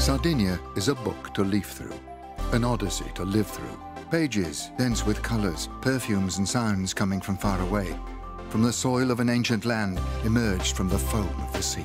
Sardinia is a book to leaf through, an odyssey to live through. Pages dense with colors, perfumes and sounds coming from far away, from the soil of an ancient land emerged from the foam of the sea.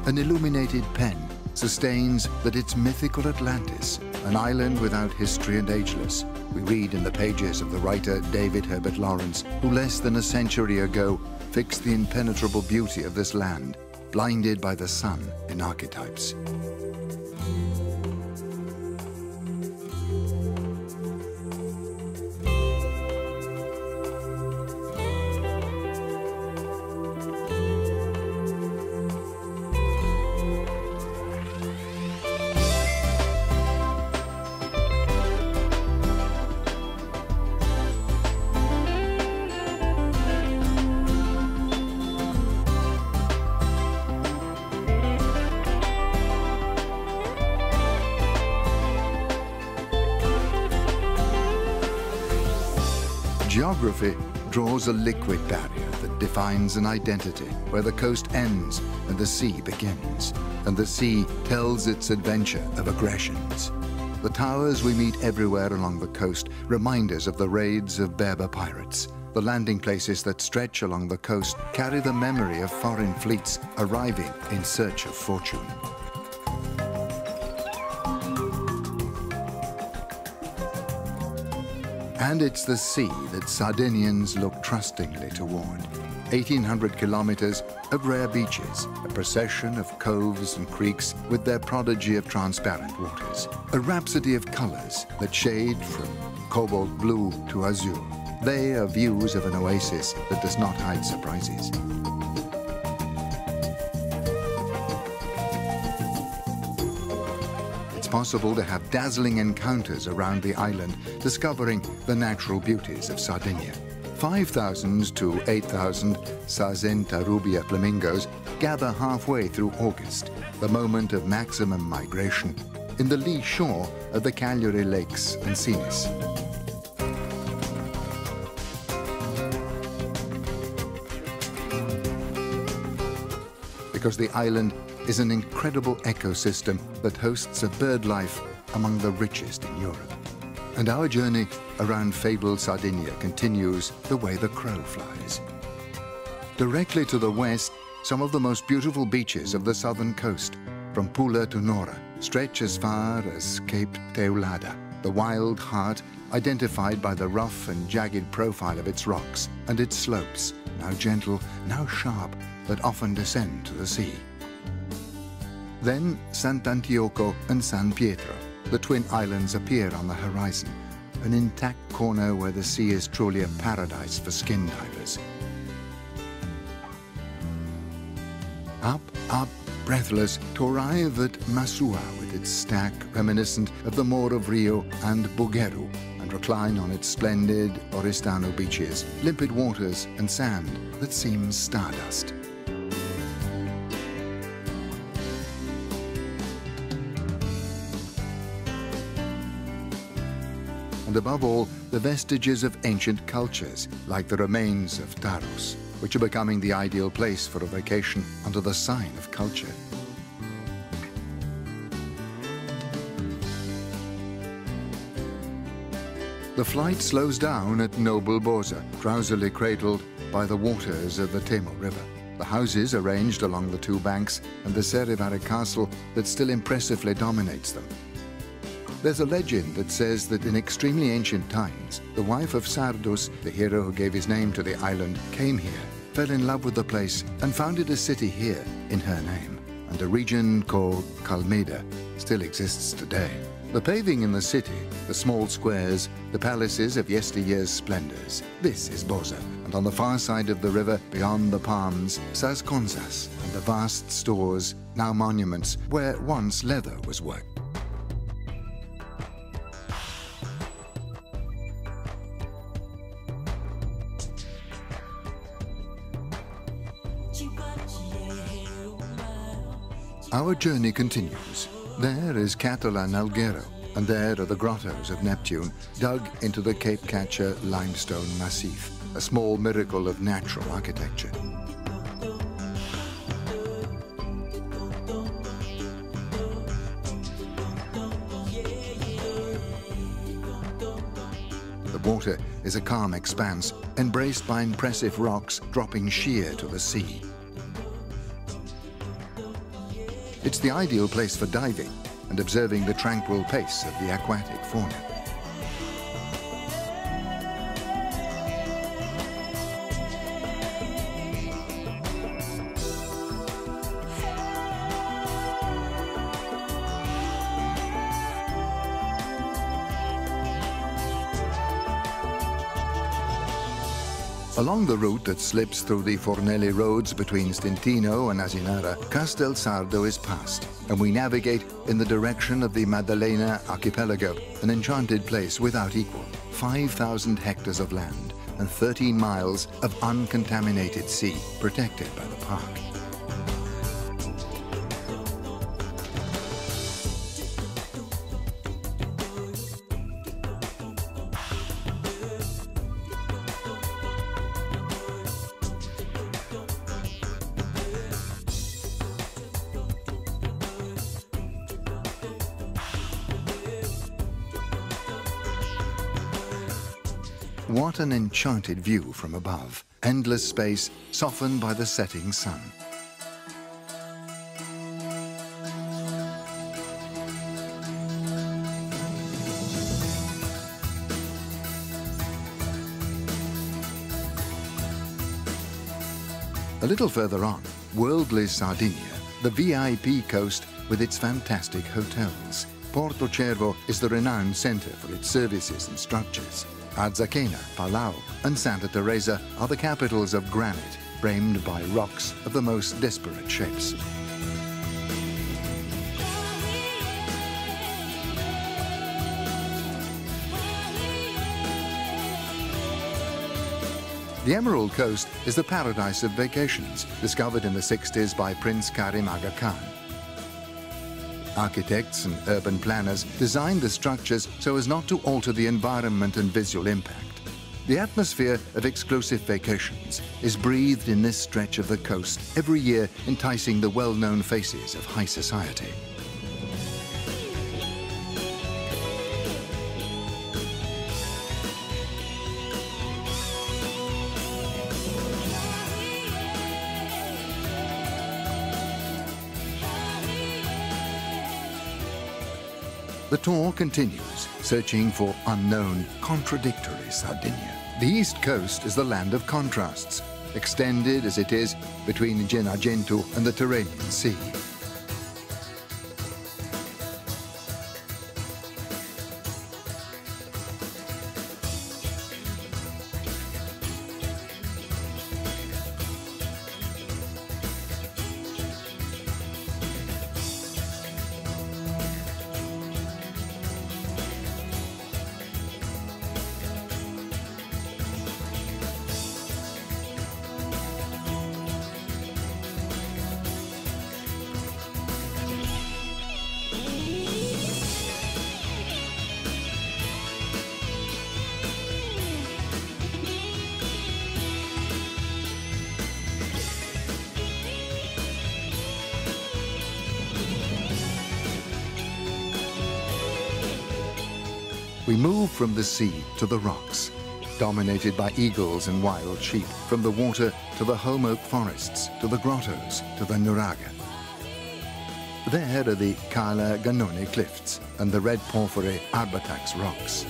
An illuminated pen sustains that it's mythical Atlantis, an island without history and ageless. We read in the pages of the writer David Herbert Lawrence, who less than a century ago fixed the impenetrable beauty of this land, blinded by the sun in archetypes. Geography draws a liquid barrier that defines an identity, where the coast ends and the sea begins, and the sea tells its adventure of aggressions. The towers we meet everywhere along the coast remind us of the raids of Berber pirates. The landing places that stretch along the coast carry the memory of foreign fleets arriving in search of fortune. And it's the sea that Sardinians look trustingly toward. 1,800 kilometers of rare beaches, a procession of coves and creeks with their prodigy of transparent waters. A rhapsody of colors that shade from cobalt blue to azure. They are views of an oasis that does not hide surprises. Possible to have dazzling encounters around the island, discovering the natural beauties of Sardinia. 5,000 to 8,000 Sargenta flamingos gather halfway through August, the moment of maximum migration, in the lee shore of the Cagliari Lakes and Sinis. Because the island is an incredible ecosystem that hosts a bird life among the richest in Europe. And our journey around fabled Sardinia continues the way the crow flies. Directly to the west, some of the most beautiful beaches of the southern coast, from Pula to Nora, stretch as far as Cape Teulada, the wild heart identified by the rough and jagged profile of its rocks and its slopes, now gentle, now sharp, that often descend to the sea. Then Sant'Antioco and San Pietro, the twin islands, appear on the horizon, an intact corner where the sea is truly a paradise for skin divers. Up, up, breathless, to arrive at Masua with its stack reminiscent of the Moor of Rio and Bugeru, and recline on its splendid Oristano beaches, limpid waters and sand that seems stardust. And above all, the vestiges of ancient cultures, like the remains of Taros, which are becoming the ideal place for a vacation under the sign of culture. The flight slows down at Noble Bosa, drowsily cradled by the waters of the Temo River. The houses arranged along the two banks and the Serivare castle that still impressively dominates them. There's a legend that says that in extremely ancient times, the wife of Sardus, the hero who gave his name to the island, came here, fell in love with the place, and founded a city here in her name. And a region called Calmeda still exists today. The paving in the city, the small squares, the palaces of yesteryear's splendors. This is Bosa, and on the far side of the river, beyond the palms, Sas Consas, and the vast stores, now monuments, where once leather was worked. Our journey continues. There is Catola Nalghero, and there are the grottos of Neptune, dug into the Cape Catcher limestone massif, a small miracle of natural architecture. The water is a calm expanse, embraced by impressive rocks dropping sheer to the sea. It's the ideal place for diving and observing the tranquil pace of the aquatic fauna. Along the route that slips through the Fornelli roads between Stintino and Asinara, Castel Sardo is passed, and we navigate in the direction of the Maddalena archipelago, an enchanted place without equal. 5,000 hectares of land and 13 miles of uncontaminated sea protected by the park. What an enchanted view from above. Endless space softened by the setting sun. A little further on, worldly Sardinia, the VIP coast with its fantastic hotels. Porto Cervo is the renowned center for its services and structures. Arzachena, Palau, and Santa Teresa are the capitals of granite, framed by rocks of the most disparate shapes. The Emerald Coast is the paradise of vacations, discovered in the 60s by Prince Karim Aga Khan. Architects and urban planners designed the structures so as not to alter the environment and visual impact. The atmosphere of exclusive vacations is breathed in this stretch of the coast every year, enticing the well-known faces of high society. The tour continues, searching for unknown, contradictory Sardinia. The East Coast is the land of contrasts, extended as it is between Gennargentu and the Tyrrhenian Sea. We move from the sea to the rocks, dominated by eagles and wild sheep, from the water to the holm oak forests, to the grottos, to the nuraga. There are the Cala Ganone cliffs and the red porphyry Arbatax rocks.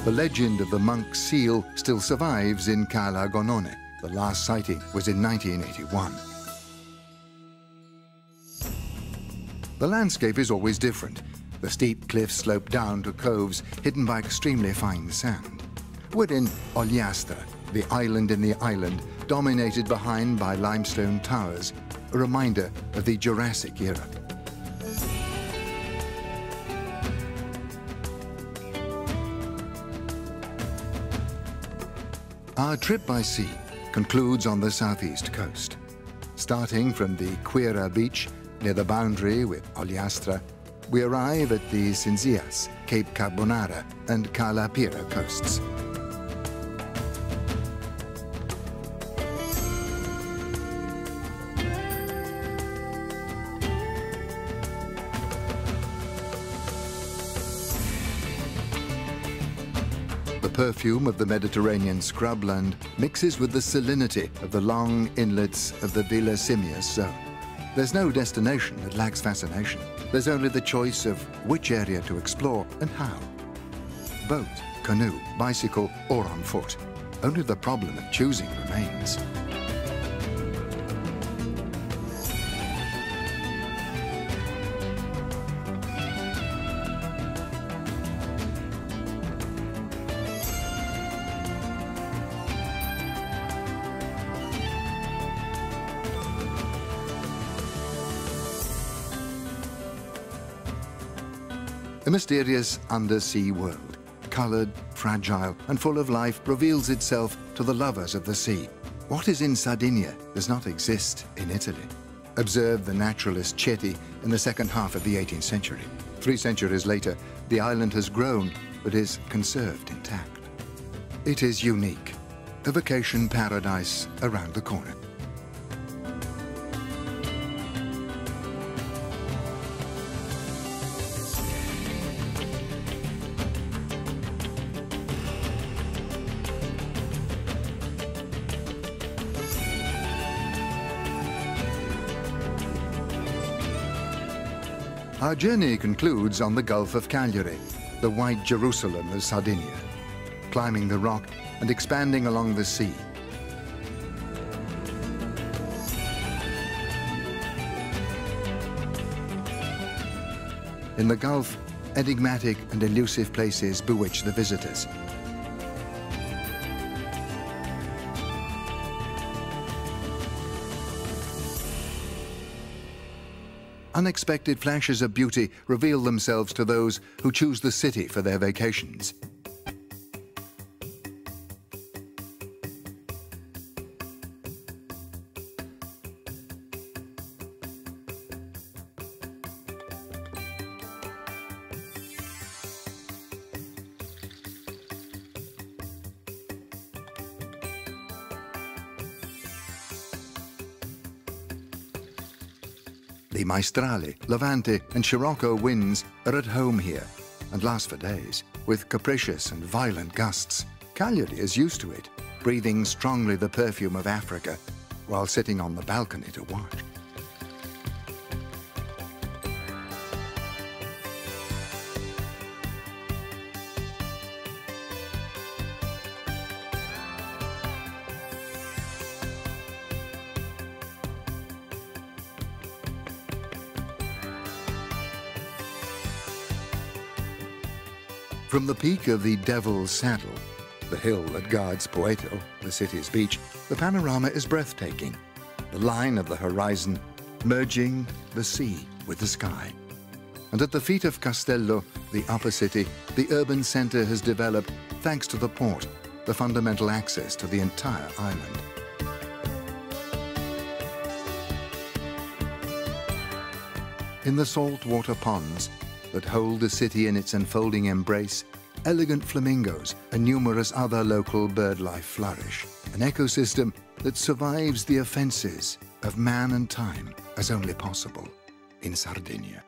The legend of the monk seal still survives in Cala Gonone. The last sighting was in 1981. The landscape is always different. The steep cliffs slope down to coves hidden by extremely fine sand. We're in Ogliastra, the island in the island, dominated behind by limestone towers, a reminder of the Jurassic era. Our trip by sea concludes on the southeast coast. Starting from the Cura beach, near the boundary with Ogliastra, we arrive at the Sinzias, Cape Carbonara, and Cala Pira coasts. The perfume of the Mediterranean scrubland mixes with the salinity of the long inlets of the Villa Simius zone. There's no destination that lacks fascination. There's only the choice of which area to explore and how. Boat, canoe, bicycle, or on foot. Only the problem of choosing remains. A mysterious undersea world, coloured, fragile, and full of life, reveals itself to the lovers of the sea. What is in Sardinia does not exist in Italy. Observe the naturalist Ceti in the second half of the 18th century. 3 centuries later, the island has grown, but is conserved intact. It is unique, a vacation paradise around the corner. Our journey concludes on the Gulf of Cagliari, the white Jerusalem of Sardinia, climbing the rock and expanding along the sea. In the Gulf, enigmatic and elusive places bewitch the visitors. Unexpected flashes of beauty reveal themselves to those who choose the city for their vacations. The maestrale, levante, and scirocco winds are at home here and last for days, with capricious and violent gusts. Cagliari is used to it, breathing strongly the perfume of Africa while sitting on the balcony to watch. From the peak of the Devil's Saddle, the hill that guards Poeto, the city's beach, the panorama is breathtaking. The line of the horizon merging the sea with the sky. And at the feet of Castello, the upper city, the urban centre has developed thanks to the port, the fundamental access to the entire island. In the saltwater ponds that hold the city in its enfolding embrace, elegant flamingos and numerous other local bird life flourish, an ecosystem that survives the offences of man and time as only possible in Sardinia.